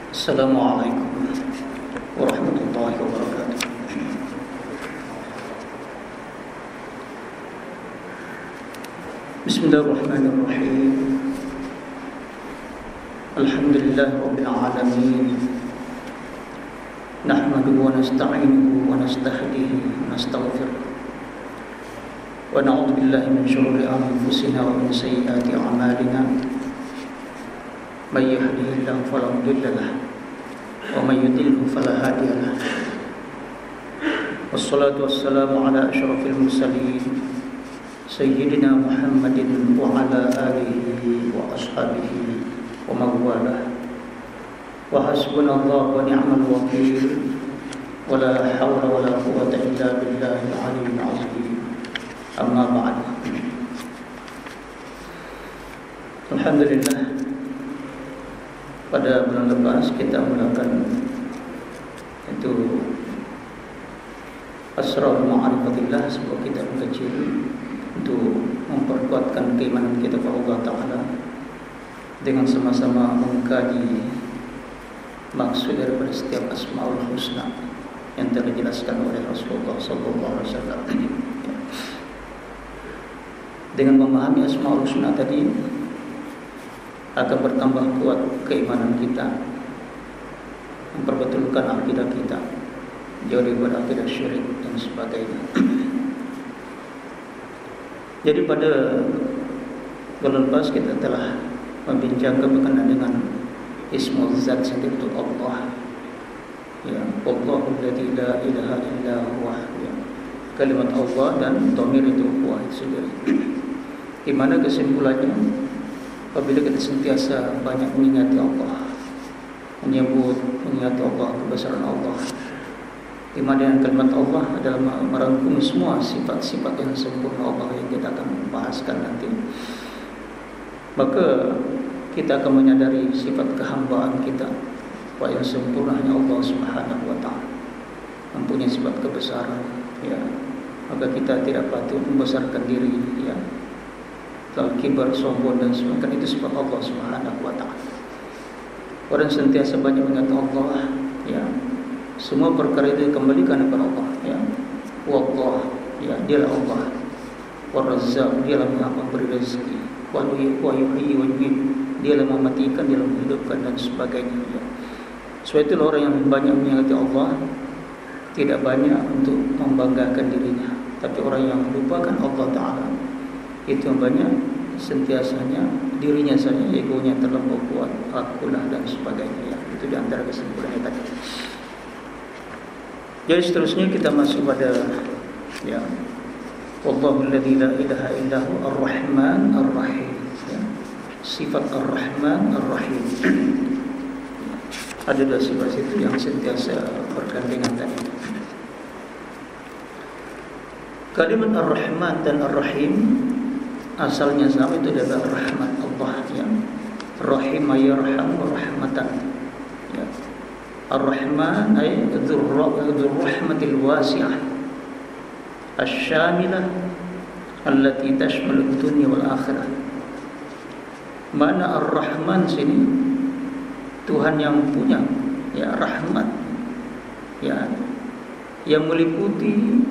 Assalamualaikum warahmatullahi wabarakatuh. Bismillahirrahmanirrahim. Alhamdulillah rabbil alamin. Nahmaduhu wa nasta'inuhu wa nastahdihi wa nastaghfiruh. Wa na'udzu billahi min shururi anfusina wa min sayyiati a'malina. من يهده الله فلا مضل له ومن يضلل فلا هادي له والصلاة والسلام على أشرف المرسلين سيدنا محمد وعلى آله وأصحابه ومن والاه وحسبنا الله ونعم الوكيل ولا حول ولا قوة إلا بالله العلي العظيم أما بعد. Alhamdulillah, pada bulan lepas kita melakukan itu Asrar Ma'rifatillah, sebuah kitab kecil untuk memperkuatkan keimanan kita kepada Allah Ta'ala dengan sama-sama mengkaji maksud daripada setiap Asmaul Husna yang telah dijelaskan oleh Rasulullah SAW. Dengan memahami Asmaul Husna tadi akan bertambah kuat keimanan kita, memperbetulkan akidah kita, jauh daripada akidah syirik dan sebagainya. Jadi pada bulan lepas kita telah membincangkan berkenaan dengan Ismul Zat sendiri itu Allah. Ya, Allahul ladzi la ilaha illa huwa. Ya. Kalimat Allah dan dhamir itu wahid sendiri. Di mana kesimpulannya, apabila kita sentiasa banyak mengingati Allah, mengingati Allah, kebesaran Allah, di mana dengan kalimat Allah adalah merangkum semua sifat-sifat yang sempurna Allah yang kita akan bahaskan nanti, maka kita akan menyadari sifat kehambaan kita bahwa yang sempurna hanya Allah Subhanahu wa Ta'ala, mempunyai sifat kebesaran. Ya, maka kita tidak patut membesarkan diri, ya, kibar, sombong dan sebagainya. Itu sifat Allah Subhanahu wa Ta'ala. Orang sentiasa banyak mengingat Allah, ya, semua perkara itu dikembalikan kepada Allah, ya. Wallah, ya, dialah Allah. War-Razzaq, dialah Maha memberi rezeki. Wa yuhyi wa yumiit, dialah mematikan, dialah menghidupkan dan sebagainya, ya. Sebab itulah orang yang banyak mengingati Allah tidak banyak untuk membanggakan dirinya, tapi orang yang melupakan Allah Ta'ala itu yang banyak sentiasanya dirinya saja, egonya terlalu kuat, akulah dan sebagainya, ya. Itu di antara kesimpulannya tadi. Jadi seterusnya kita masuk pada, ya, Allahul ladzi la ilaha illahu ar-Rahman ar-Rahim, ya. Sifat ar-Rahman ar-Rahim. Ada dua sifat itu yang sentiasa bergandengan tadi. Kalimat ar-Rahman dan ar-Rahim asalnya sama, itu adalah rahmat Allah, ya. Rahim yarham rahmatan, ya. Ar-Rahman ay dzur rahmatil wasi'ah asy-syamilah allati tashmalu dunya wal akhirah. Mana Ar-Rahman sini Tuhan yang punya, ya, rahmat, ya, yang meliputi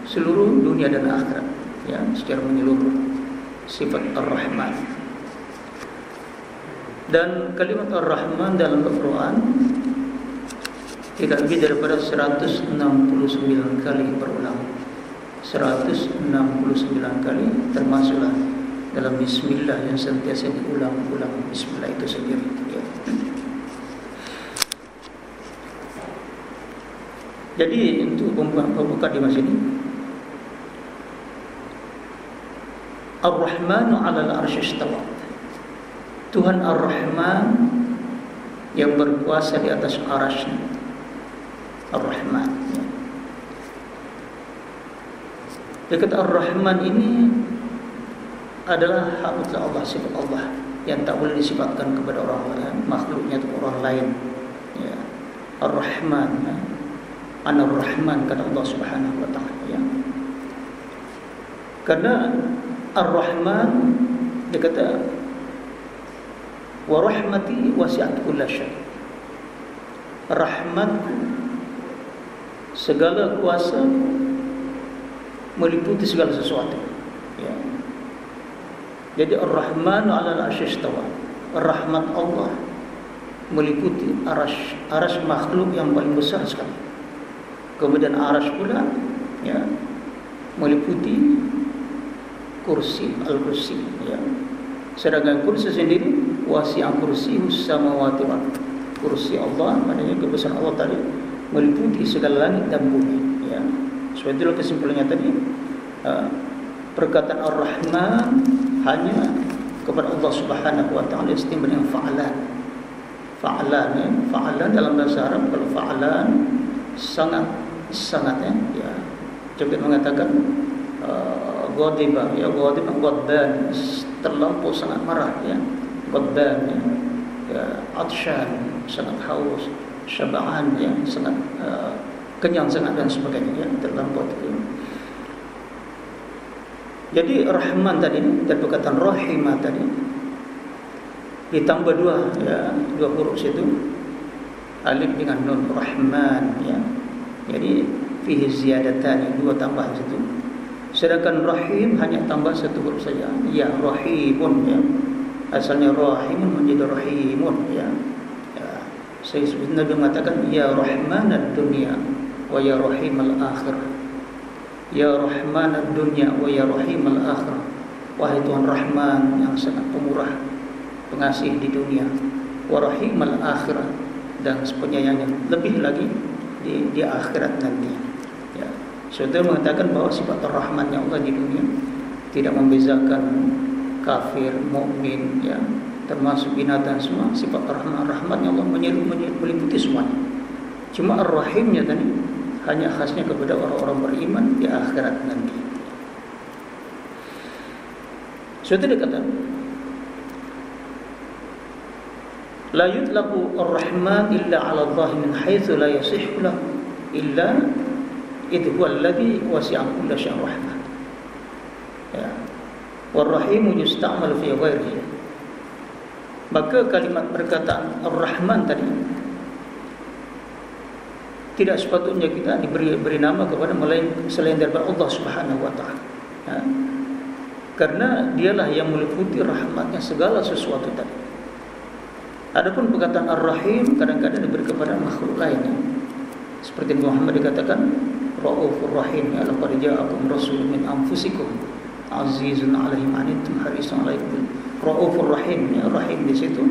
seluruh dunia dan akhirat, ya, secara menyeluruh. Sifat Ar-Rahman. Dan kalimat Ar-Rahman dalam Al-Quran tidak lebih daripada 169 kali berulang. 169 kali, termasuklah dalam Bismillah yang sentiasa diulang-ulang. Bismillah itu sendiri, ya. Jadi untuk pembuka di sini, Ar-Rahmanu 'alal 'arsy istawa. Tuhan Ar-Rahman yang berkuasa di atas arasy. Ar-Rahman, ya. Dekat Ar-Rahman ini adalah hak Allah, sifat Allah yang tak boleh disifatkan kepada orang lain, makhluknya atau orang lain, ya. Ar-Rahman, ya. Anar-Rahman kata Allah Subhanahu wa Ta'ala, ya. Karena Ar-Rahman, dia kata wa rahmati wasi'at kulla syai'. rahmatku, segala kuasa meliputi segala sesuatu. Ya. Jadi Ar-Rahman 'alal 'arsy istawa. Rahmat Allah meliputi arasy makhluk yang paling besar sekali. Kemudian arasy pula ya meliputi kursi, al-kursi ya. Sedangkan kursi sendiri wasi'a kursiyyus samawati wal ardh. Kursi Allah, maknanya kebesaran Allah tadi meliputi segala langit dan bumi ya. Sebab itulah kesimpulannya tadi perkataan Ar-Rahman hanya kepada Allah Subhanahu wa taala istimewa dengan fa'alan. Fa'alan ya. Fa'alan dalam bahasa Arab, kalau fa'alan sangat ya. Juga mengatakan ghadiba ya, ghadib ghadban, terlampau sangat marah ya. Ghadban ya, atshan sangat haus, syab'an ya, sangat kenyang sangat dan sebagainya ya, terlampau itu. Jadi Rahman tadi dan perkataan Rahimah tadi ditambah dua huruf situ, alif dengan nun, Rahman ya. Jadi fihi ziyadatan, dua tambahan situ. Sedangkan Rahim hanya tambah satu huruf saja, ya Rahimun ya. Asalnya Rahimun menjadi Rahimun ya. Saya sebenarnya Nabi mengatakan ya Rahmanad dunya wa ya Rahimal akhirah. Ya Rahman ad-dunya wa ya Rahim al-akhirah. Wahai Tuhan Rahman yang sangat pemurah, pengasih di dunia, wa Rahim al-akhirah, dan penyayangnya lebih lagi di akhirat nanti ya. Saudara mengatakan bahwa sifat Ar-Rahmannya Allah di dunia tidak membezakan kafir, mukmin ya, termasuk binatang semua. Sifat Rahmannya Allah meliputi semuanya. Cuma Ar-Rahimnya tadi hanya khasnya kepada orang-orang beriman di akhirat nanti. Sudah dikatakan la yutlaqu ar-rahman illa 'ala Allah min haitsu la yasihhu lahu illa idh huwa alladhi wasi'a kulla syai'in rahmah. Ya. War-rahim yusta'mal fi ghairihi. Maka kalimat perkataan Ar-Rahman tadi tidak sepatutnya kita diberi nama kepada selain daripada Allah Subhanahu wa taala. Ya. Karena dialah yang meliputi rahmatnya segala sesuatu tadi. Adapun perkataan Ar-Rahim kadang-kadang diberi kepada makhluk lainnya. Seperti Muhammad dikatakan Raufur Rahim, ya laqad ja'akum rasulun min anfusikum azizun 'alaihi ma anittum harisun 'alaikum. Raufur Rahim, ya Rahim di situ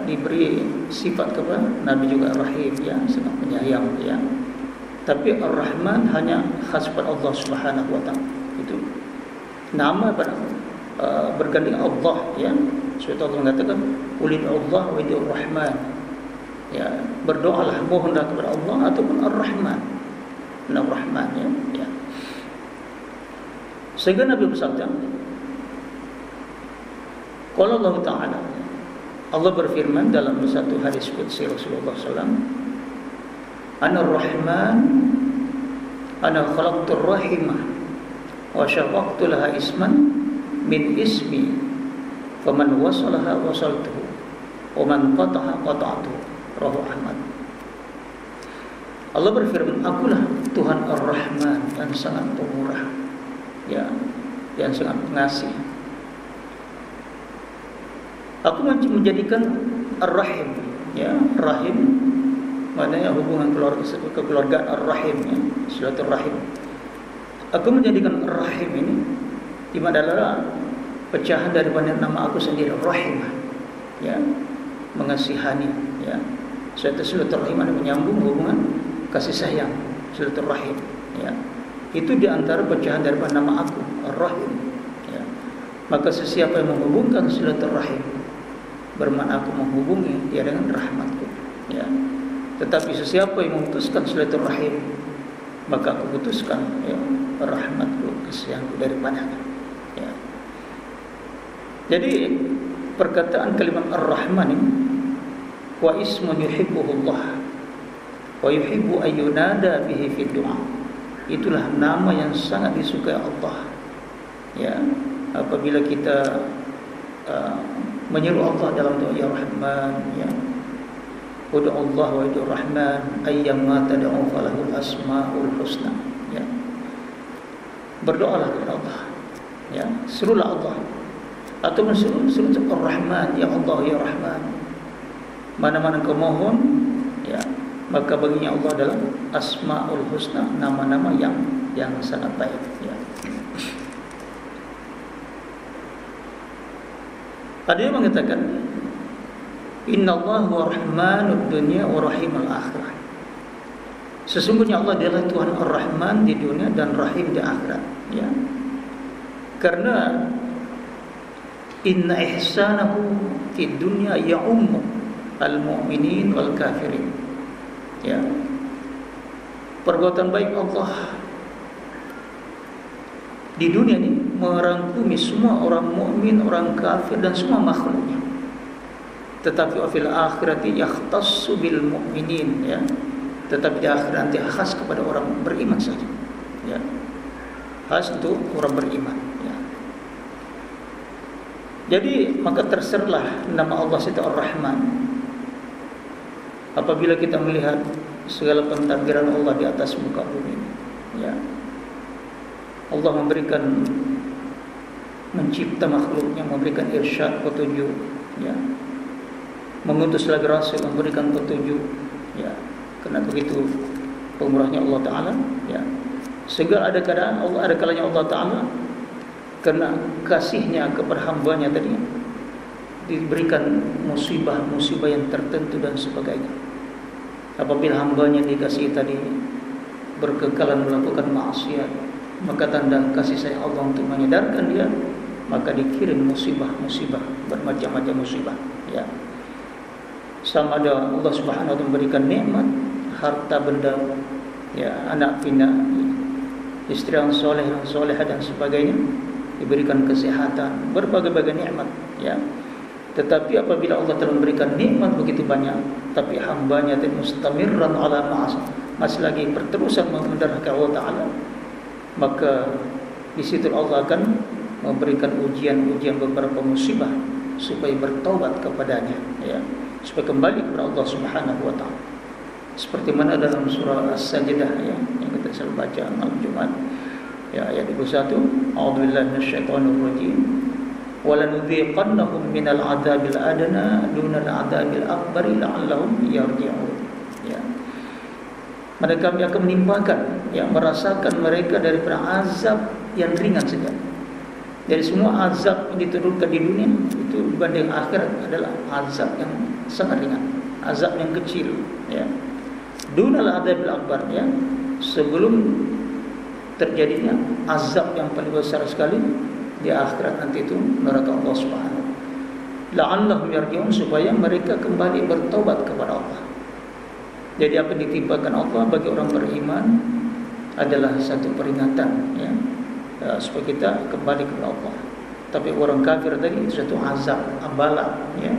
diberi sifat kepada Nabi juga Rahim ya, sangat penyayang ya. Tapi Ar-Rahman hanya khas pada Allah Subhanahu wa taala. Itu nama pada berganding Allah ya. Sebab Allah mengatakan ulil Allah wa idir Rahman. Ya, berdoalah, mohonlah kepada Allah ataupun Ar-Rahman. Ar-Rahman ya. Sehingga Nabi bersabda, qala Allah Ta'ala, Allah berfirman dalam satu hadis qudsi Rasulullah SAW, Ana Ar-Rahman, Ana khalaqtur rahimah, wa syaqaqtu laha isman min ismi, faman wasalaha wasaltuhu, wa man qataha qata'tuhu. Rawahu Ahmad. Allah berfirman, akulah Tuhan Ar-Rahman yang sangat pemurah, ya, yang sangat pengasih. Aku menjadikan Ar-Rahim, ya, Rahim maknanya hubungan kekeluargaan Ar-Rahim, ya, silaturahim. Aku menjadikan Ar-Rahim ini di mana adalah pecahan daripada nama aku sendiri, Rahimah, ya, mengasihani, ya. Suatu silaturahim ada menyambung hubungan kasih sayang, silaturahim, ya. Itu di antara pecahan daripada nama aku, Ar-Rahim, ya. Maka sesiapa yang menghubungkan silaturahim bermakna aku menghubungi dia dengan rahmatku, ya. Tetapi sesiapa yang memutuskan silaturahim, maka aku putuskan, ya, rahmatku, kasihku daripadanya, ya. Jadi perkataan kalimat Ar-Rahman ini wa ismun yuhibbuhullah wa yuhibbu ayyunada bihi fid du'a. Itulah nama yang sangat disukai Allah, ya. Apabila kita menyeru Allah dalam doa ya Rahman, ya, Ud'u Allah wa ud'u Rahman ayyamma tad'u falahul asmaul husna. Ya. Berdoalah kepada Allah. Ya, serulah Allah. Atau seru Ar-Rahman, ya Allah ya Rahman. Mana-mana kau mohon, ya, maka baginya Allah adalah asmaul husna, nama-nama yang sangat baik, ya. Ada yang mengatakan Innallaha rahmanud dunya wa rahimul akhirah. Sesungguhnya Allah adalah Tuhan Ar-Rahman di dunia dan Rahim di akhirat, ya. Karena inna ihsanahu fid dunya ya'ummu al-mu'minin wal kafirin. Ya. Perbuatan baik Allah di dunia ini merangkumi semua orang mukmin, orang kafir dan semua makhluknya. Tetapi fil akhirati yakhtassu bil mu'minin, ya. Tetapi di akhirat nanti khas kepada orang beriman saja. Ya. Khas untuk orang beriman, ya. Jadi maka terserlah nama Allah itu Ar-Rahman. Apabila kita melihat segala pentadbiran Allah di atas muka bumi, ya. Allah memberikan, mencipta makhluknya, memberikan irsyad, petunjuk, ya. Mengutus lagi rasul, memberikan petunjuk, ya. Karena begitu pemurahnya Allah Ta'ala, ya. Sehingga ada keadaan Allah, ada kalanya Allah Ta'ala karena kasihnya kepada hambanya tadi diberikan musibah-musibah yang tertentu dan sebagainya. Apabila hambanya dikasih tadi berkekalan melakukan maksiat, maka tanda kasih sayang Allah untuk menyadarkan dia, maka dikirim musibah-musibah, bermacam-macam musibah, ya. Sama ada Allah Subhanahu wa taala memberikan nikmat, harta benda, ya, anak pinak, istri yang soleh, yang solehah dan sebagainya, diberikan kesehatan, berbagai-bagai nikmat, ya. Tetapi apabila Allah telah memberikan nikmat begitu banyak, tapi hambanya tidak mustamirran ala ma'asih, masih lagi berterusan mengendurkan Allah Ta'ala, maka di situ Allah akan memberikan ujian-ujian beberapa musibah supaya bertaubat kepadanya, ya, supaya kembali kepada Allah Subhanahu wa taala. Seperti mana dalam surah As-Sajdah, ya, yang kita selalu baca malam Jumat, ya, ayat 21, a'udzubillahi minasyaitonir rajim. وَلَنُذِيقَنَّهُمْ مِنَ الْعَذَابِ الْأَدْنَى دُونَ الْعَذَابِ الْأَكْبَرِ لَعَلَّهُمْ يَرْجِعُونَ. Ya. Maka kami akan menimpakan, ya, merasakan mereka daripada azab yang ringan saja. Dari semua azab yang diturunkan di dunia itu dibanding akhirat adalah azab yang sangat ringan, azab yang kecil, ya. Dunal adzabil akbar, ya. Sebelum terjadinya azab yang paling besar sekali di akhirat nanti itu neraka Allah Subhanahu. La'allahum yarji'un, supaya mereka kembali bertobat kepada Allah. Jadi apa yang ditimpakan Allah bagi orang beriman adalah satu peringatan, ya, supaya kita kembali kepada Allah. Tapi orang kafir tadi itu satu azab, bala, ya.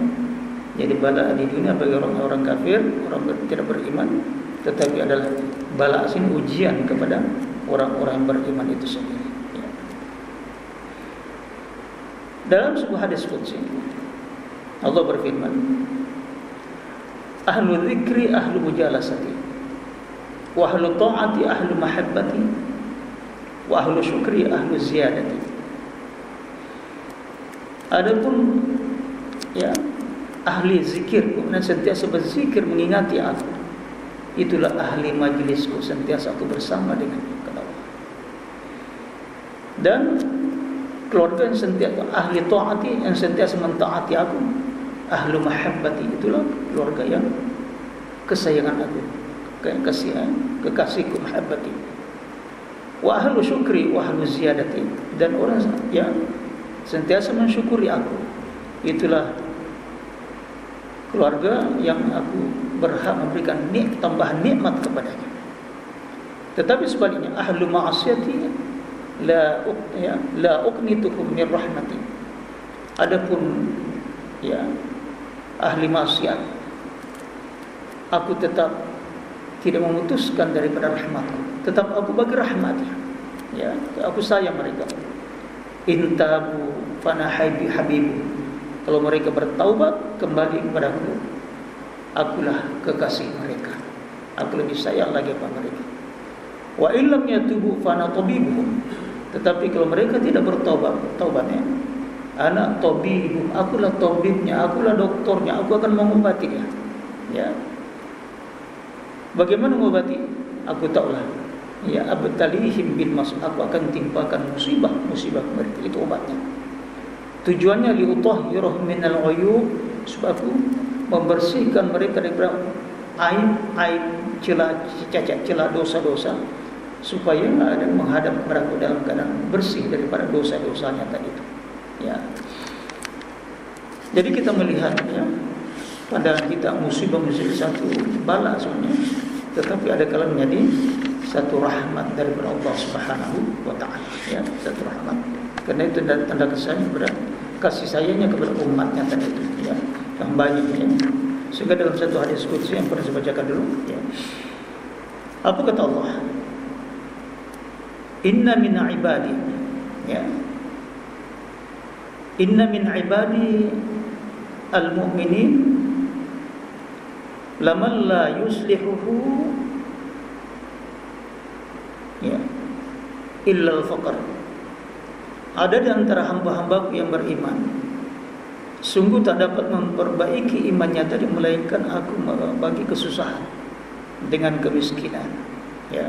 Jadi bala di dunia bagi orang-orang kafir, orang tidak beriman, tetapi adalah bala sini ujian kepada orang-orang yang beriman itu sendiri. Dalam sebuah hadis qudsi Allah berfirman, ahlu dzikri ahlu mujalasati, wa ahlu ta'ati ahlu mahabbati, wa ahlu syukri ahlu ziyadati. Adapun, ya, ahli zikir, kemudian sentiasa berzikir mengingati aku, itulah ahli majlisku, sentiasa aku bersama dengan Allah. Dan keluarga yang sentiasa ahli taati, yang sentiasa mentaati aku, ahlu mahabbati, itulah keluarga yang kesayangan aku, kekasihku, mahabbati. Wa ahlu syukri wa ahlu ziyadati, dan orang yang sentiasa mensyukuri aku, itulah keluarga yang aku berhak memberikan tambahan nikmat kepadanya. Tetapi sebaliknya ahlu ma'asiyati la uqnituhum min rahmati. Adapun, ya, ahli maksiat, aku tetap tidak memutuskan daripada rahmatku, tetap aku bagi rahmat, ya, aku sayang mereka. Intabu fana habibu, kalau mereka bertaubat kembali kepadaku, akulah kekasih mereka, aku lebih sayang lagi pada mereka. Wa illam yatubu fa ana tabibuhum, tetapi kalau mereka tidak taubatnya, ana tabibuhum, akulah tabibnya, akulah doktornya, aku akan mengobati dia. Ya. Bagaimana mengobati? Aku tahulah. Ya, abtalihim bil mas, aku akan timpakan musibah mereka, itu obatnya. Tujuannya liutahhirahum minal uyub, supaya aku membersihkan mereka daripada aib, celah, cacat celah, dosa-dosa, supaya ada menghadap mereka dalam keadaan bersih daripada dosa-dosanya tadi itu. Ya. Jadi kita melihat, ya, pandangan kita musibah satu bala sebenarnya, tetapi ada kalanya menjadi satu rahmat daripada Allah Subhanahu wa taala, ya, satu rahmat. Karena itu tanda kasih sayangnya kepada umatnya tadi itu, ya, yang banyak, ya. Sehingga dalam satu hadis qudsi yang pernah saya bacakan dulu, ya. Apa kata Allah? Inna min ibadi, ya. Inna min ibadi al-mu'minin laman la yuslihuhu, ya, illa al-faqr. Ada di antara hamba-hambaku yang beriman, sungguh tak dapat memperbaiki imannya tadi melainkan aku bagi kesusahan dengan kemiskinan, ya.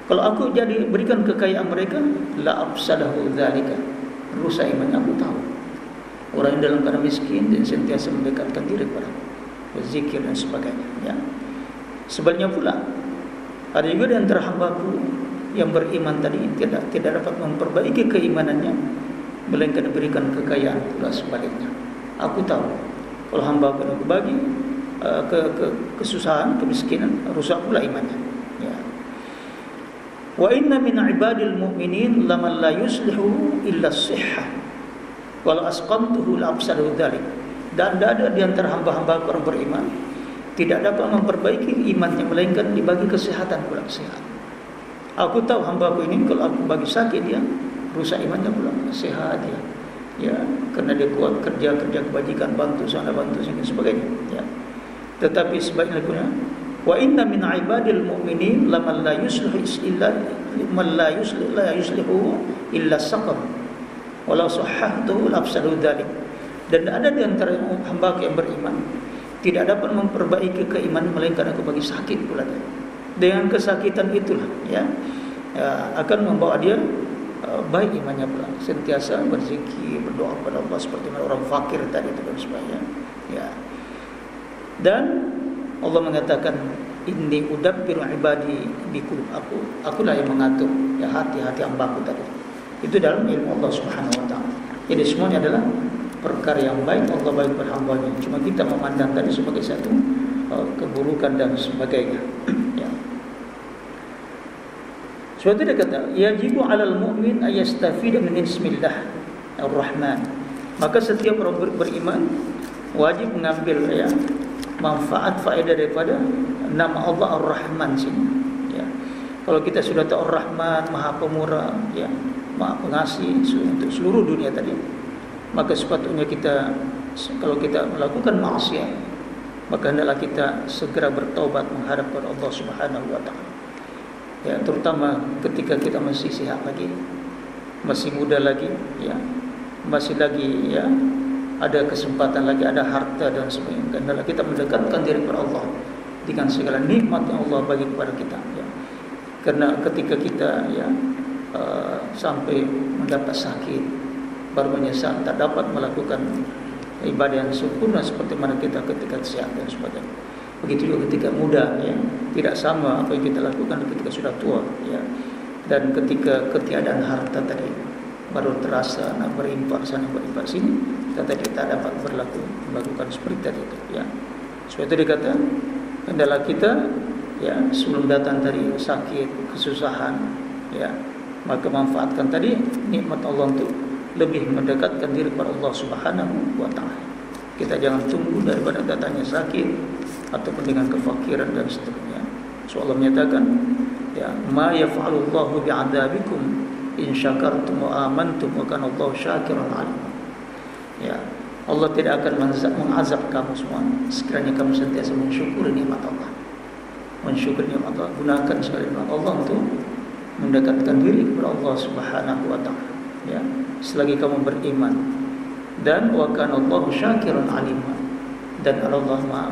Kalau aku jadi berikan kekayaan mereka, la afsadahu dzalika, rusak imannya. Aku tahu orang yang dalam keadaan miskin dan sentiasa mendekatkan diri kepada berzikir dan sebagainya, ya. Sebaliknya pula, ada juga di antara hamba-Ku yang beriman tadi tidak dapat memperbaiki keimanannya melainkan diberikan kekayaan pula sebaliknya. Aku tahu kalau hamba-Ku yang berbagi kesusahan, kemiskinan, rusak pula imannya, ya. Wa inna min ibadil mu'minin laman la yuslihu illa as-sihhah wal asqamtuhu la afsadahu dzalik. Dan ada di antara hamba-hamba orang beriman tidak dapat memperbaiki imannya melainkan dibagi kesehatan pula, sehat. Aku tahu hamba-Ku ini kalau aku bagi sakit dia, rusak imannya pula, sehat dia, ya, karena dia kuat kerja kebajikan, bantu sana bantu sini sebagainya, ya. Tetapi sebaliknya, wa inna min ibadil mu'minin laman la yuslihu illa saqam walau sahhahtu lafsadu dzalik. Dan ada di antara hamba yang beriman tidak dapat memperbaiki keimanan melainkan aku bagi sakit pula dia. Dengan kesakitan itulah, ya, akan membawa dia baik imannya pula, sentiasa berzikir, berdoa kepada Allah seperti orang fakir tadi itu dan sebagainya, ya. Dan Allah mengatakan, inni udabbiru ibadi biqulub, akulah yang mengatur, ya, hati-hati hamba-Ku tadi. Itu dalam ilmu Allah Subhanahu wa taala. Jadi semuanya adalah perkara yang baik, Allah baik kepada hamba-Nya. Cuma kita memandang tadi sebagai satu keburukan dan sebagainya, ya. Sebab itu dia kata, yajibu 'alal mu'min ayastafida min ismillah ar-rahman. Maka setiap orang beriman wajib mengambil, ya, manfaat faedah daripada nama Allah Ar-Rahman sini, ya. Kalau kita sudah tahu Ar-Rahman, Maha Pemurah, ya, Maha Pengasih untuk seluruh dunia tadi, maka sepatutnya kita, kalau kita melakukan maksiat, maka hendaklah kita segera bertaubat menghadap kepada Allah Subhanahu wa taala. Ya, terutama ketika kita masih sihat lagi, masih muda lagi, ya, masih lagi, ya, ada kesempatan lagi, ada harta dan sebagainya. Hendaklah kita mendekatkan diri kepada Allah dengan segala nikmat yang Allah bagi kepada kita, ya. Karena ketika kita, ya, sampai mendapat sakit, baru menyesal tak dapat melakukan ibadah yang sempurna seperti mana kita ketika sehat dan sebagainya. Begitu juga ketika muda, ya, tidak sama apa yang kita lakukan ketika sudah tua, ya. Dan ketika ketiadaan harta tadi baru terasa nak berimpak sana berimpak sini, kita dapat melakukan seperti tadi itu, ya. Sebab itu dikata hendaklah kita, ya, sebelum datang tadi sakit, kesusahan, ya, maka manfaatkan tadi nikmat Allah untuk lebih mendekatkan diri kepada Allah Subhanahu wa taala. Kita jangan tunggu daripada datangnya sakit ataupun dengan kefakiran dan seterusnya. So Allah menyatakan, ya, ma yaf'alullahu bi'adabikum in syakartum wa amantum wa kana Allahu syakiran alim. Ya, Allah tidak akan mengazab kamu semua sekiranya kamu sentiasa mensyukuri nikmat Allah. Mensyukuri nikmat Allah, gunakan sekali nikmat Allah untuk mendekatkan diri kepada Allah Subhanahu wa taala, ya, selagi kamu beriman. Dan wa kana Allahu syakiran alima, dan Allah Maha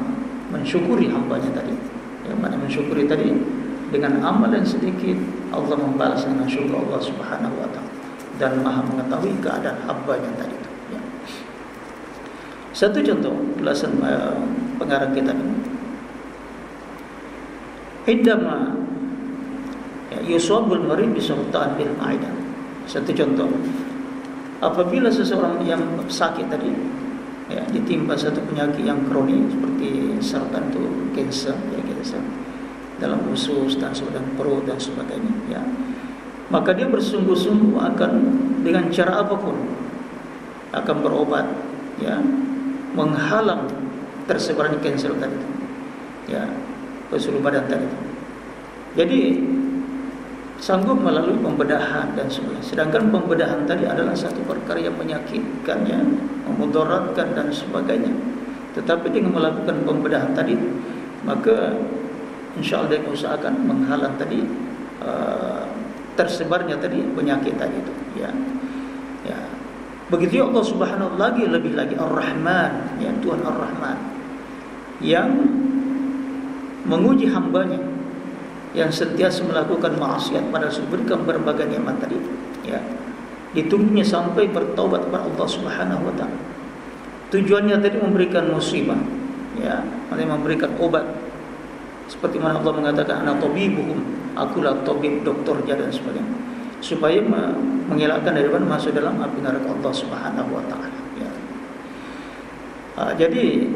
mensyukuri hambanya tadi. Yang mana mensyukuri tadi dengan amal yang sedikit Allah membalas dengan syukur Allah Subhanahu wa taala, dan Maha mengetahui keadaan hambanya tadi itu, ya. Satu contoh ulasan pengarang kitab ini, indama yusabul marid bisultan bil maidah. Satu contoh, apabila seseorang yang sakit tadi, ya, ditimpa satu penyakit yang kronis seperti sartan itu, kanker, ya, kanker dalam usus dan perut dan sebagainya, ya, maka dia bersungguh-sungguh akan dengan cara apapun akan berobat, ya, menghalang tersebarnya kanker tadi, ya, ke seluruh badan tadi. Jadi sanggup melalui pembedahan dan sebagainya. Sedangkan pembedahan tadi adalah satu perkara yang menyakitkan, ya, memudaratkan dan sebagainya. Tetapi dengan melakukan pembedahan tadi, maka insya-Allah dia usahakan menghalang tadi tersebarnya tadi penyakit tadi itu, ya. Ya. Begitu Allah Subhanahu wa taala lebih lagi Ar-Rahman, ya, Tuhan Ar-Rahman yang menguji hambanya yang sentiasa melakukan maksiat pada memberikan berbagai nikmat tadi, ya, ditunggunya sampai bertaubat kepada Allah Subhanahu wa taala. Tujuannya tadi memberikan musibah, ya, memberikan obat. Seperti mana Allah mengatakan ana tabibuhum, akulah tabib, dokternya dan sebagainya, supaya mengelakkan daripada masuk dalam api neraka Allah Subhanahu wa taala, ya. Jadi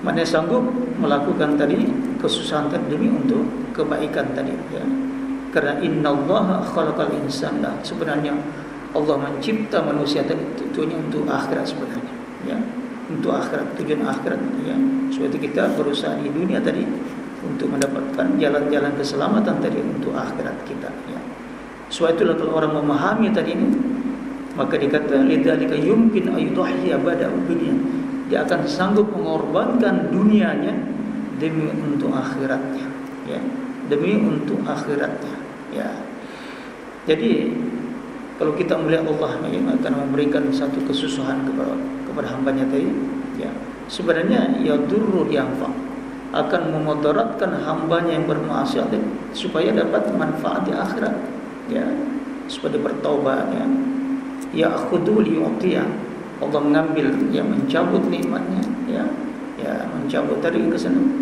mana sanggup melakukan tadi kesusahan tadi demi untuk kebaikan tadi, ya. Karena innallaha khalaqal insana, sebenarnya Allah mencipta manusia tadi tujuannya untuk akhirat sebenarnya, ya, untuk akhirat, tujuan akhirat, ya. Suatu kita berusaha di dunia tadi untuk mendapatkan jalan-jalan keselamatan tadi untuk akhirat kita, ya. Suatu itulah kalau orang memahami tadi ini, maka dikata lidzalika yumkin ayudhiya bada dunya, dia akan sanggup mengorbankan dunianya demi untuk akhiratnya, ya, demi untuk akhiratnya, ya. Jadi kalau kita melihat Allah yang akan memberikan satu kesusahan kepada hambanya tadi, ya, sebenarnya ya durrul yanfa, akan memudaratkan hambanya yang bermaksiat supaya dapat manfaat di akhirat, ya, supaya bertaubat, ya. Ya akhudul yu'tiya, Allah mengambil, ya, mencabut nikmatnya, ya, ya, mencabut tadi kesenangan,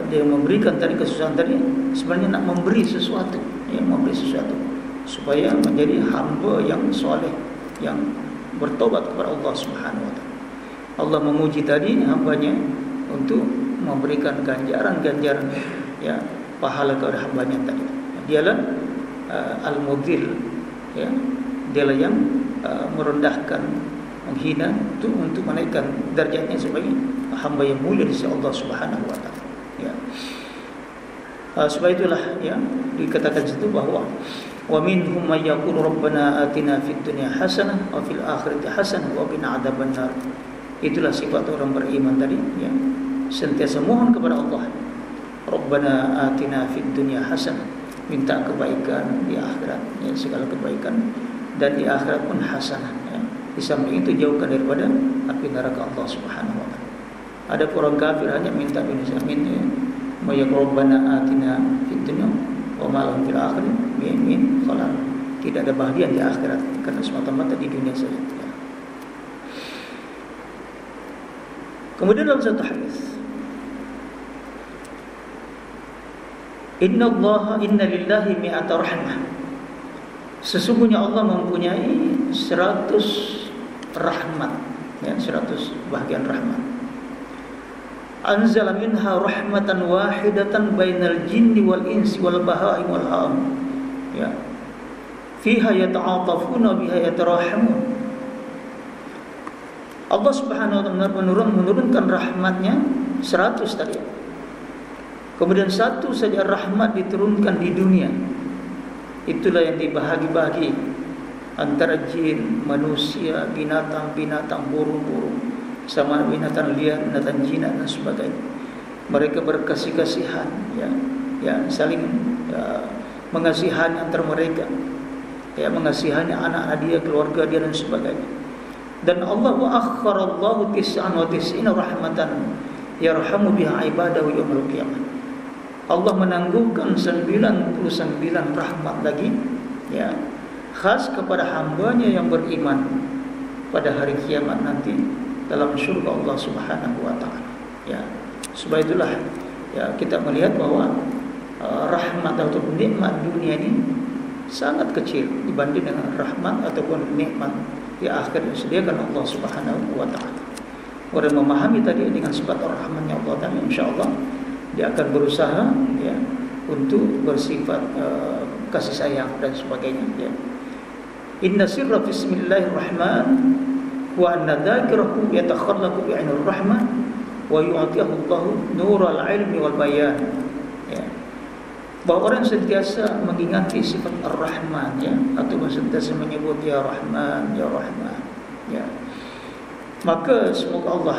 dia memberikan tadi kesusahan tadi sebenarnya nak memberi sesuatu, ya, memberi sesuatu supaya menjadi hamba yang soleh, yang bertobat kepada Allah Subhanahu wa taala. Allah memuji tadi hambanya untuk memberikan ganjaran-ganjaran, ya, pahala kepada hambanya tadi. Dialah al-mudhil, ya, dialah yang merendahkan, menghina untuk menaikkan derajatnya sebagai hamba yang mulia di sisi Allah Subhanahu wa taala, ya. Sebab itulah, ya, dikatakan situ bahwa wa minhum may yaqulu rabbana atina fid dunya hasanah wa fil akhirati hasanah wa qina adzabannar. Itulah sifat orang beriman tadi, ya, sentiasa mohon kepada Allah, rabbana atina fid dunya hasanah, minta kebaikan di akhirat, ya, segala kebaikan, dan di akhirat pun hasanah, ya. Di samping itu jauhkan daripada api neraka Allah Subhanahu wa taala. Ada orang kafir hanya minta dunia, minta may rabbana atina fid dunya wa ma lahum fil akhirati min khalaq. Tidak ada bahagia di akhirat karena semata-mata di dunia saja, ya. Kemudian dalam satu hadis, inna lillahi mi'ata rahmah, sesungguhnya Allah mempunyai 100 rahmat, ya, 100 bahagian rahmat. Anzala minha rahmatan wahidatan bainal jinni wal insi wal baha'i wal ham, ya, fiha yata'atafuna biha yatarahamun. Allah Subhanahu wa taala menurunkan rahmatnya 100 tadi. Kemudian satu saja rahmat diturunkan di dunia. Itulah yang dibahagi-bahagi antara jin, manusia, binatang-binatang, burung-burung, sama binatang liar, binatang jinak dan sebagainya. Mereka berkasih-kasihan, saling mengasihani antara mereka, mengasihani anak-anak dia, keluarga dia dan sebagainya. Dan Allah wa akharallahu 99 rahmatan yarhamu biha ibadahu yaumil qiyamah. Allah menangguhkan 99 rahmat lagi, khas kepada hambanya yang beriman pada hari kiamat nanti dalam syurga Allah Subhanahu wa taala. Sebab itulah kita melihat bahwa rahmat atau nikmat dunia ini sangat kecil dibanding dengan rahmat ataupun nikmat di akhir yang disediakan Allah Subhanahu wa taala. Orang memahami tadi dengan sifat rahmatnya Allah Taala, insyaallah dia akan berusaha untuk bersifat kasih sayang dan sebagainya. Inna sirra bismillahirrahman wa anna dzakirahu yatakhallaqu bi'ainir rahmah wa yu'tihi Allahu nural ilmi wal bayan. Bahawa orang sentiasa mengingati sifat Ar-Rahman, atau sentiasa menyebut Ya Rahman, Ya Rahman, maka semoga Allah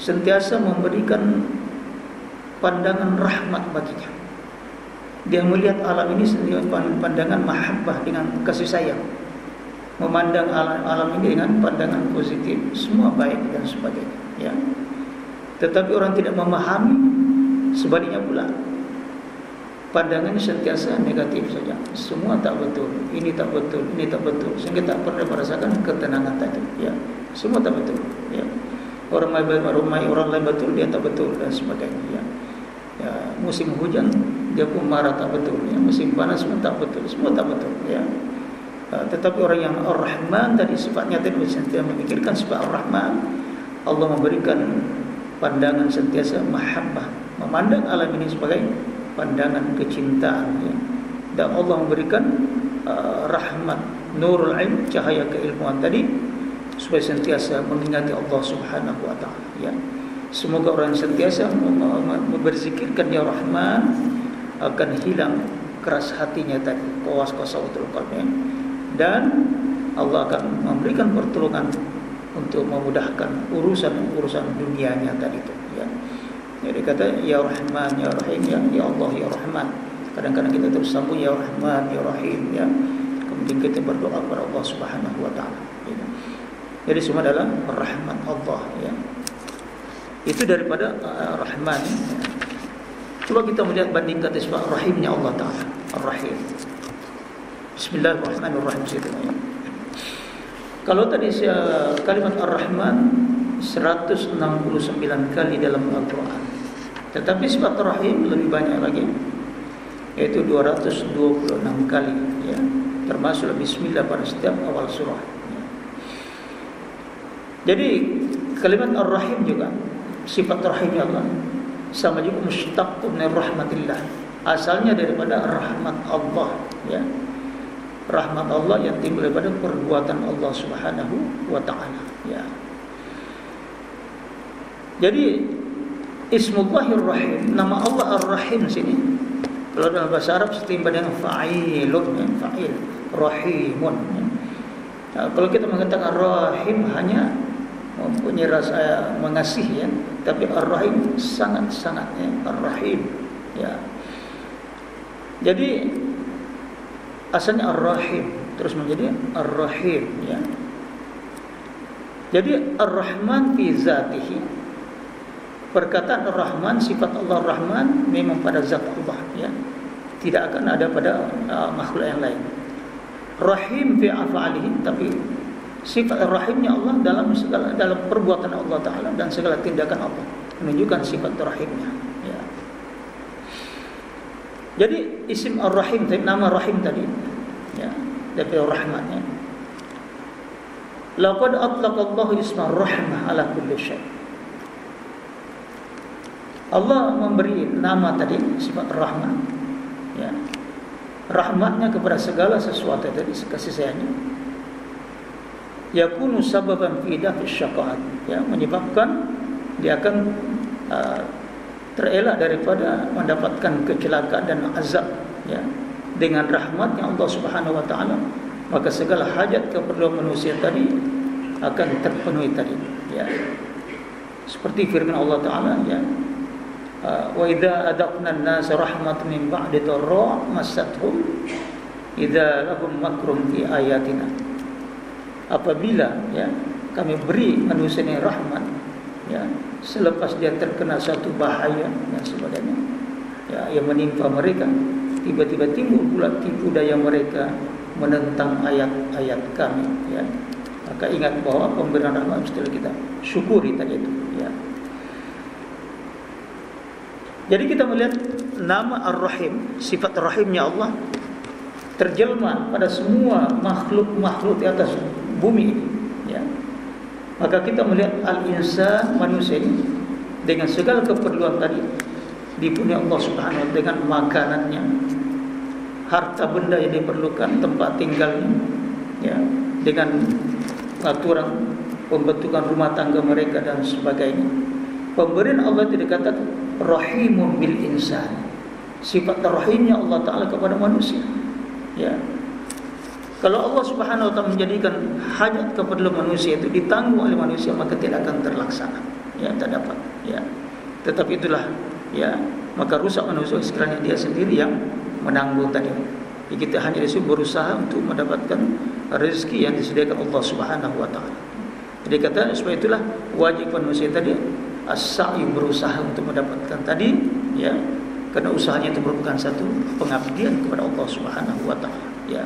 sentiasa memberikan pandangan rahmat baginya. Dia melihat alam ini sendiri pandangan mahabbah, dengan kasih sayang, memandang alam ini dengan pandangan positif, semua baik dan sebagainya. Tetapi orang tidak memahami sebaliknya pula, pandangannya sentiasa negatif saja. Semua tak betul, ini tak betul, ini tak betul, sehingga tak pernah merasakan ketenangan tadi. Semua tak betul. Orang lain betul, dia tak betul dan sebagainya. Musim hujan dia pun marah tak betul. Musim panas pun tak betul, semua tak betul. Tetapi orang yang Ar-Rahman tadi, sifatnya tadi sentiasa memikirkan sifat Ar-Rahman, Allah memberikan pandangan sentiasa mahabbah, memandang alam ini sebagai pandangan kecintaan, dan Allah memberikan rahmat, nurul ilm, cahaya keilmuan tadi, supaya sentiasa mengingati Allah Subhanahu wa taala. Semoga orang sentiasa berzikirkan Ya Rahman, akan hilang keras hatinya tadi, qasawatul qalbi, dan Allah akan memberikan pertolongan untuk memudahkan urusan dunianya tadi itu. Jadi kata Ya Rahman, Ya Rahim, Ya Allah, Ya Rahman. Kadang-kadang kita terus sambung Ya Rahman, Ya Rahim, kemudian kita berdoa kepada Allah Subhanahu wa taala. Jadi semua adalah rahmat Allah. Itu daripada Rahman. Coba kita melihat bandingkan sifat Rahimnya Allah Taala, Ar-Rahim. Bismillahirrahmanirrahim. Kalau tadi kalimat Ar-Rahman 169 kali dalam Al-Quran, tetapi sifat Rahim lebih banyak lagi, yaitu 226 kali, termasuk Bismillah pada setiap awal surah. Jadi kalimat Ar-Rahim juga, sifat Rahimnya Allah sama juga mustaqqun min rahmatillah, asalnya daripada rahmat Allah, rahmat Allah yang timbul daripada perbuatan Allah Subhanahu wa taala. Jadi Ismullahir Rahim, nama Allah Ar-Rahim sini, kalau dalam bahasa Arab setimpal dengan fa'ilun, fa'il, rahimun. Kalau kita mengatakan Rahim hanya mempunyai rasa mengasihi, tapi Ar-Rahim sangat-sangat, Ar-Rahim. Jadi asalnya Ar-Rahim terus menjadi Ar-Rahim. Jadi Ar-Rahman fi zatihi, perkataan Ar-Rahman, sifat Allah Ar-Rahman memang pada zat Allah, tidak akan ada pada makhluk yang lain. Rahim fi af'alihi, tapi sifat Rahimnya Allah dalam perbuatan Allah Taala dan segala tindakan Allah menunjukkan sifat Rahimnya. Jadi isim Ar-Rahim, nama Rahim tadi, dari Rahman. Laqad atlaqa Allahu isma Rahmah ala kulli syai'. Allah memberi nama tadi sifat Rahman, rahmatnya kepada segala sesuatu tadi, kasih sayangnya. Yakunu sababan fi dafi syaqa'at, menyebabkan dia akan terelak daripada mendapatkan kecelakaan dan azab, dengan rahmatnya Allah Subhanahu wa taala, maka segala hajat keperluan manusia tadi akan terpenuhi tadi. Ya. Seperti firman Allah Taala, ya. Wa idza adaqna an-nasa rahmatan min ba'di dharra massathum idza lahum makrum fi ayatina. Apabila ya kami beri manusia ini rahmat, ya, selepas dia terkena satu bahaya dan sebagainya, ya, yang menimpa mereka, tiba-tiba timbul pula tipu daya mereka menentang ayat-ayat kami, ya. Maka ingat bahwa pemberian rahmat mesti kita syukuri tadi itu, ya. Jadi kita melihat nama Ar-Rahim, sifat Rahimnya Allah terjelma pada semua makhluk-makhluk di atas bumi ini, ya. Maka kita melihat al-insan, manusia ini, dengan segala keperluan tadi dipunyai Allah Subhanahu wa taala, dengan makanannya, harta benda yang diperlukan, tempat tinggalnya, ya, dengan aturan pembentukan rumah tangga mereka dan sebagainya. Pemberian Allah itu dikatakan Rahimun bil insan. Sifat rahimnya Allah Ta'ala kepada manusia, ya. Kalau Allah Subhanahu wa taala menjadikan hajat keperluan manusia itu ditanggung oleh manusia, maka tidak akan terlaksana, ya, tak dapat, ya. Tetapi itulah, ya, maka rusak manusia sekiranya dia sendiri yang menanggung tadi. Jadi kita hanya disuruh berusaha untuk mendapatkan rezeki yang disediakan Allah Subhanahu wa taala. Jadi kata sebab itulah wajib manusia tadi as-sa'i, berusaha untuk mendapatkan tadi, ya, karena usahanya itu merupakan satu pengabdian kepada Allah Subhanahu wa taala, ya.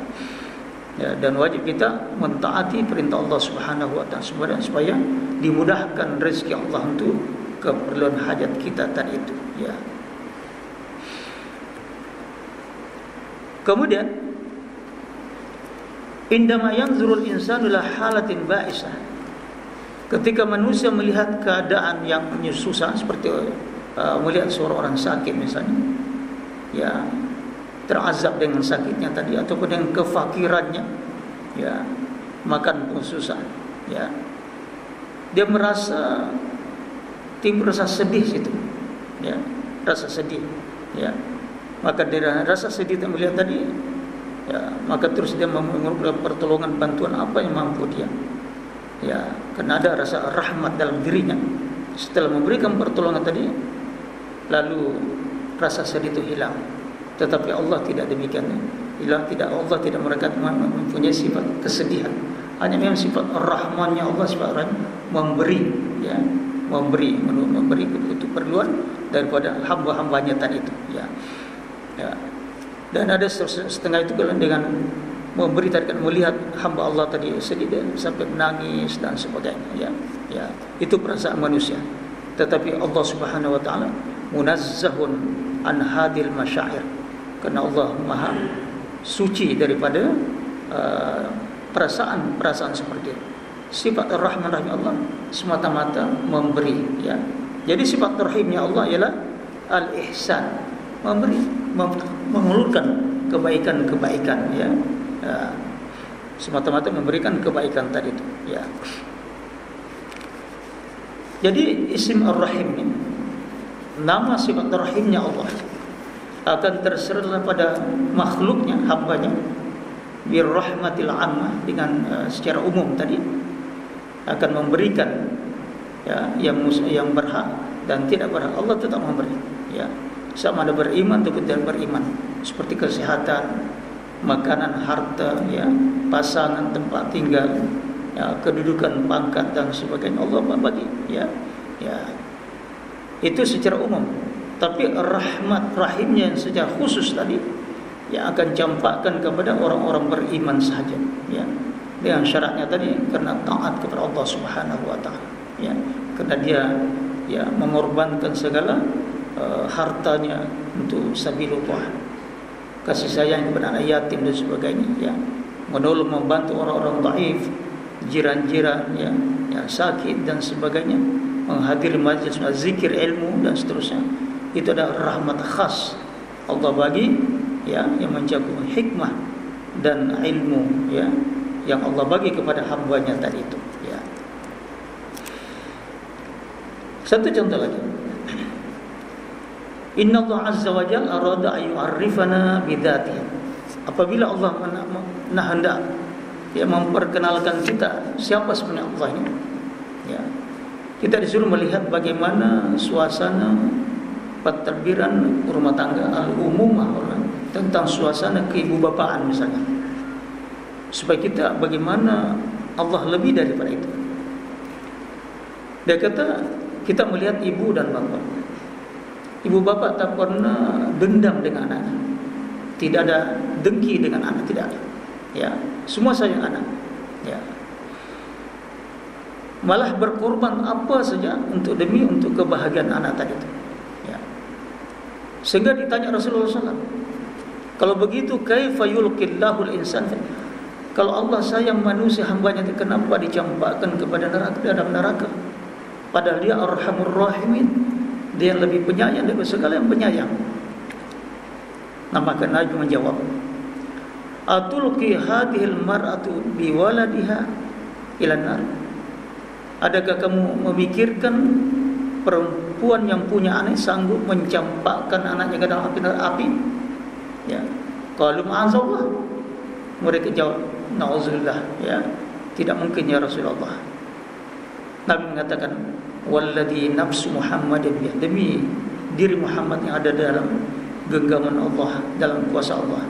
Ya, dan wajib kita mentaati perintah Allah Subhanahu wa taala supaya dimudahkan rezeki Allah untuk keperluan hajat kita tadi itu, ya. Kemudian indama yanzurul insanu la halatin ba'isah, ketika manusia melihat keadaan yang susah, seperti melihat seorang orang sakit misalnya, ya, terazab dengan sakitnya tadi, ataupun dengan kefakirannya, ya, makan pun susah, ya, dia merasa timbul rasa sedih situ, ya, rasa sedih, ya. Maka dari rasa sedih yang melihat tadi, ya, maka terus dia memerlukan pertolongan, bantuan apa yang mampu dia, ya, karena ada rasa rahmat dalam dirinya. Setelah memberikan pertolongan tadi, lalu rasa sedih itu hilang. Tetapi Allah tidak demikian. Allah tidak mereka mempunyai sifat kesedihan. Hanya memang sifat rahmannya Allah, sifat rahman, memberi, ya, memberi itu perluan daripada hamba-hambanya tadi itu, ya. Ya. Dan ada setengah itu dengan memberi tadi, melihat hamba Allah tadi sedih dan sampai menangis dan sebagainya, ya. Ya, itu perasaan manusia. Tetapi Allah Subhanahu wa taala munazzahun an hadil masyair, karena Allah Maha suci daripada perasaan seperti itu. Sifat Ar-Rahman Rahim Allah semata-mata memberi, ya. Jadi sifat rahimnya Allah ialah al-ihsan, memberi, mengulurkan kebaikan-kebaikan, ya. Semata-mata memberikan kebaikan tadi itu, ya. Jadi isim Ar-Rahim ini, nama sifat rahimnya Allah, akan terserah pada makhluknya, hambanya, birrahmatil ammah, dengan secara umum tadi akan memberikan, ya, yang berhak dan tidak berhak. Allah tetap memberi, ya, sama ada beriman ataupun tidak beriman, seperti kesehatan, makanan, harta, ya, pasangan, tempat tinggal, ya, kedudukan, pangkat dan sebagainya, Allah bagi, ya. Ya, itu secara umum. Tapi rahmat rahimnya yang secara khusus tadi, yang akan campakkan kepada orang-orang beriman sahaja, ya, dengan syaratnya tadi karena taat kepada Allah Subhanahu wa taala, ya, karena dia, ya, mengorbankan segala hartanya untuk sabilillah, kasih sayang kepada anak yatim dan sebagainya, ya, menolong, membantu orang-orang dhaif, jiran-jiran, ya, sakit dan sebagainya, menghadiri majlis zikir, ilmu dan seterusnya. Itu adalah rahmat khas Allah bagi, ya, yang mencakup hikmah dan ilmu, ya, yang Allah bagi kepada hambanya tadi itu, ya. Satu contoh lagi, Inna Allah Azza wa Jalla arada ayyu'arrifana bidzatihi. Apabila Allah hendak, ya, memperkenalkan kita siapa sebenarnya Allah ini, ya, Kita disuruh melihat bagaimana suasana pentadbiran rumah tangga al-umumah tentang suasana keibubapaan misalnya, supaya kita bagaimana Allah lebih daripada itu. Dia kata kita melihat ibu dan bapa. Ibu bapa tak pernah dendam dengan anak, tidak ada dengki dengan anak, tidak ada. Ya, semua sayang anak. Ya, malah berkorban apa saja untuk kebahagiaan anak tadi itu. Ya. Sehingga ditanya Rasulullah SAW, kalau begitu kaifa yulqillahu al-insan? Kalau Allah sayang manusia hambanya, kenapa dicampakkan kepada neraka, dalam neraka? Padahal dia arhamur rahimin, dia yang lebih penyayang daripada segala yang penyayang. Nah, maka Nabi menjawab, atulqi hadhil mar'atu biwaladiha ila nar? Adakah kamu memikirkan perempuan yang punya anak sanggup mencampakkan anaknya ke dalam api? Ya. Qalu ma'azallah. Mereka jawab, na'udzubillah, ya. Tidak mungkin ya Rasulullah. Nabi mengatakan, walladhi nafsu Muhammadin biyadihi, demi diri Muhammad yang ada dalam genggaman Allah, dalam kuasa Allah.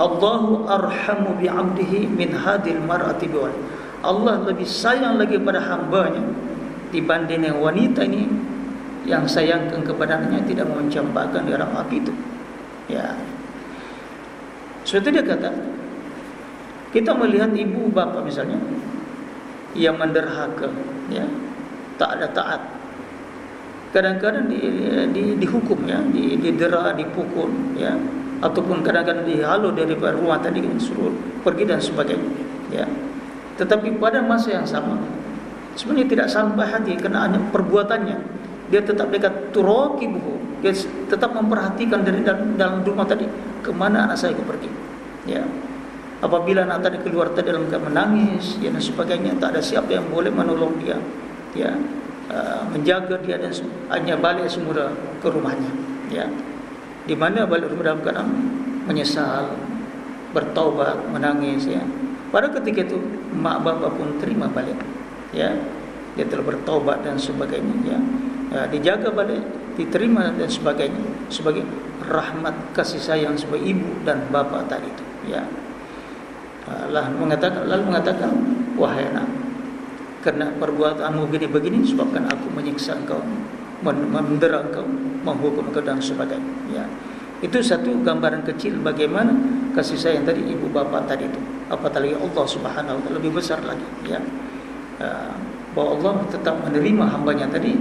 Allahu arhamu bi'abdihi min hadil mar'ati biwal. Allah lebih sayang lagi pada hambanya dibanding yang wanita ini yang sayangkan kepadanya, tidak mau mencampakkan di dalam api itu. Ya. Seperti dia kata, kita melihat ibu bapa misalnya yang menderhaka, ya, tak ada taat, kadang-kadang dihukum, ya, didera, dipukul, ya, ataupun kadang-kadang dihalau dari rumah tadi, suruh pergi dan sebagainya, ya. Tetapi pada masa yang sama sebenarnya tidak sampai hati kerana perbuatannya, dia tetap dekat turaqibuhu, dia tetap memperhatikan dari dalam rumah tadi, kemana anak saya pergi, ya. Apabila anak tadi keluar tadi dalam keadaan menangis, ya, dan sebagainya, tak ada siapa yang boleh menolong dia, ya, menjaga dia, dan hanya balik semula ke rumahnya, ya. Di mana balik rumah dalam keadaan menyesal, bertaubat, menangis, ya. Pada ketika itu mak bapak pun terima balik, ya, dia telah bertaubat dan sebagainya, ya, dijaga balik, diterima dan sebagainya, sebagai rahmat kasih sayang sebagai ibu dan bapa tadi itu, ya. Lalu mengatakan, wahai anak, kerana perbuatanmu begini-begini sebabkan aku menyiksa engkau, mendera engkau, menghukum engkau dan sebagainya, ya. Itu satu gambaran kecil bagaimana kasih sayang tadi ibu bapa tadi itu. Apatah lagi Allah Subhanahu wa taala lebih besar lagi, ya. Bahwa Allah tetap menerima hambanya tadi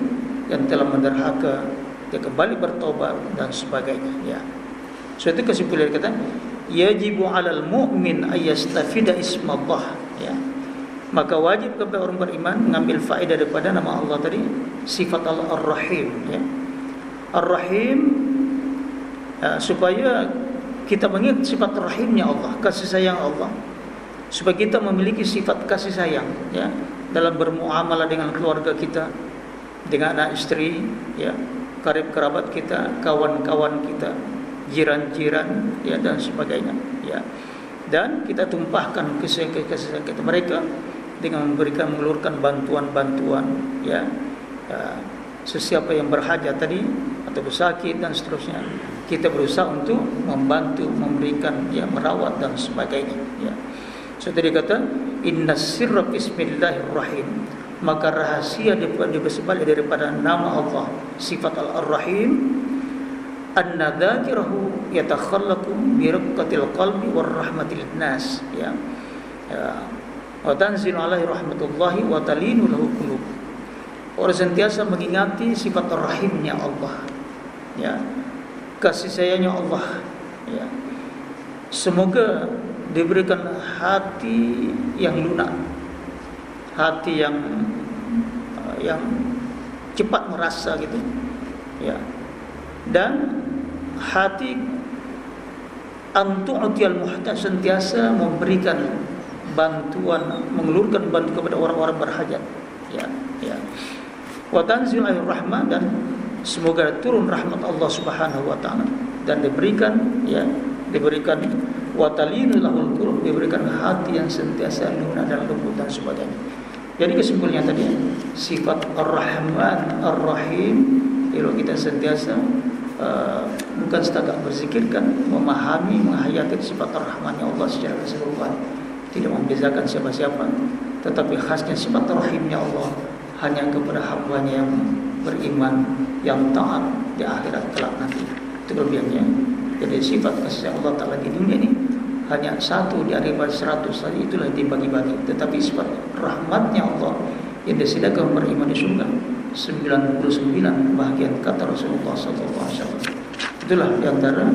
yang telah menderhaka, dia kembali bertobat dan sebagainya, ya. So itu kesimpulan kata, yajibu 'alal mu'min ayyastafida ismallah, ya. Maka wajib kepada orang beriman mengambil faedah daripada nama Allah tadi, sifat Allah Ar-Rahim, ya. Ar-Rahim, supaya kita mengingat sifat rahimnya Allah, kasih sayang Allah, supaya kita memiliki sifat kasih sayang, ya, dalam bermuamalah dengan keluarga kita, dengan anak istri, ya, karib kerabat kita, kawan-kawan kita, jiran-jiran, ya, dan sebagainya, ya. Dan kita tumpahkan kasih sayang kita mereka dengan mengeluarkan bantuan-bantuan, ya, sesiapa yang berhajat tadi atau bersakit dan seterusnya, kita berusaha untuk membantu, memberikan, ya, merawat dan sebagainya, ya. So tadi kata innas sirra bismillahirrahim, maka rahasia dibalik daripada nama Allah sifat Ar-Rahim, anna dzakirahu yatakhallaqu bi riqqatil qalbi war rahmatil nas, ya, wa tanzilu alaihi rahmatullahi wa talinu lahu qulub. Orang sentiasa mengingati sifat rahimnya Allah, ya, kasih sayangnya Allah, ya. Semoga diberikan hati yang lunak, hati yang cepat merasa gitu, ya, dan hati antu'tiyal muhtaj, sentiasa memberikan bantuan, mengelurkan bantuan kepada orang-orang berhajat, ya, ya. Wa tanzilur rahmah, dan semoga turun rahmat Allah Subhanahu wa taala, dan diberikan, ya, diberikan wa talinu lahul qulub, diberikan hati yang sentiasa lunak dan lembut dan sebagainya. Jadi kesimpulannya tadi, sifat Ar-Rahman Ar-Rahim, kalau kita sentiasa bukan setakat berzikirkan, memahami, menghayati sifat Ar-Rahman Allah secara keseluruhan, tidak membezakan siapa-siapa, tetapi khasnya sifat Rahimnya Allah hanya kepada hambanya yang beriman, yang taat di akhirat kelak nanti. Itu kelebihannya. Jadi sifat kasih Allah Ta'ala di dunia ini hanya satu di daripada 100 saja, itulah dibagi-bagi. Tetapi sifat rahmatnya Allah yang disediakan beriman di surga 99 bahagian, kata Rasulullah SAW. Itulah diantara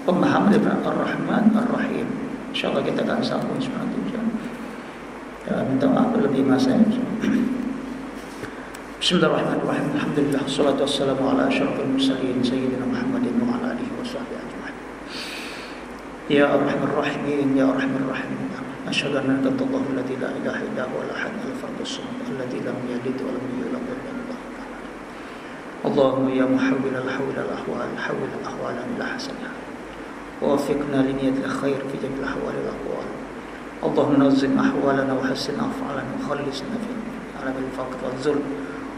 pemahaman daripada Ar-Rahman Ar-Rahim. InsyaAllah kita akan sambung sebenarnya. Minta maaf lebih masa. Bismillahirrahmanirrahim. Alhamdulillah, salatu wassalamu ala asyrafil mursalin sayyidina Muhammadin wa ala alihi washabbihi ajma'in. Ya Arhamar Rahimin, ya Arhamar Rahimin. Asyhadu an la ilaha illallah alladzi la ilaha illa huwa al-ahad al-fardus samad alladzi lam yalid wa lam yulad wa lam yakul lahu kufuwan ahad. Allahumma ya muhawwil al-hawil al-ahwal, hawwil al-ahwal ila hasanah. Wafiqna li niyatil khair fi jami'il ahwal wal-aqwal. Allahumma nazzim ahwalana wa hassin af'alana wa khallisna fi alamil faqr wal zulm.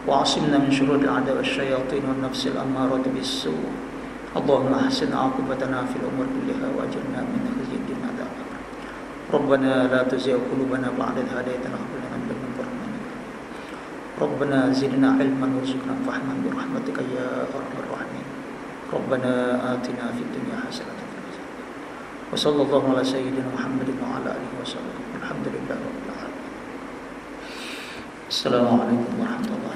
وعصمنا من شرور الأعداء والشياطين والنفس الأمارة بالسوء. اللهم أحسن عاقبتنا في الأمور كلها وأجرنا من خزي الدنيا عذاب الآخرة. ربنا لا تزغ قلوبنا بعد إذ هديتنا وهب لنا من لدنك رحمة. ربنا زدنا علما وارزقنا فهما برحمتك يا أرحم الراحمين. ربنا آتنا في الدنيا حسنة وفي الآخرة. وصلى الله على سيدنا محمد وعلى آله وصحبه. الحمد لله رب العالمين. السلام عليكم ورحمة الله.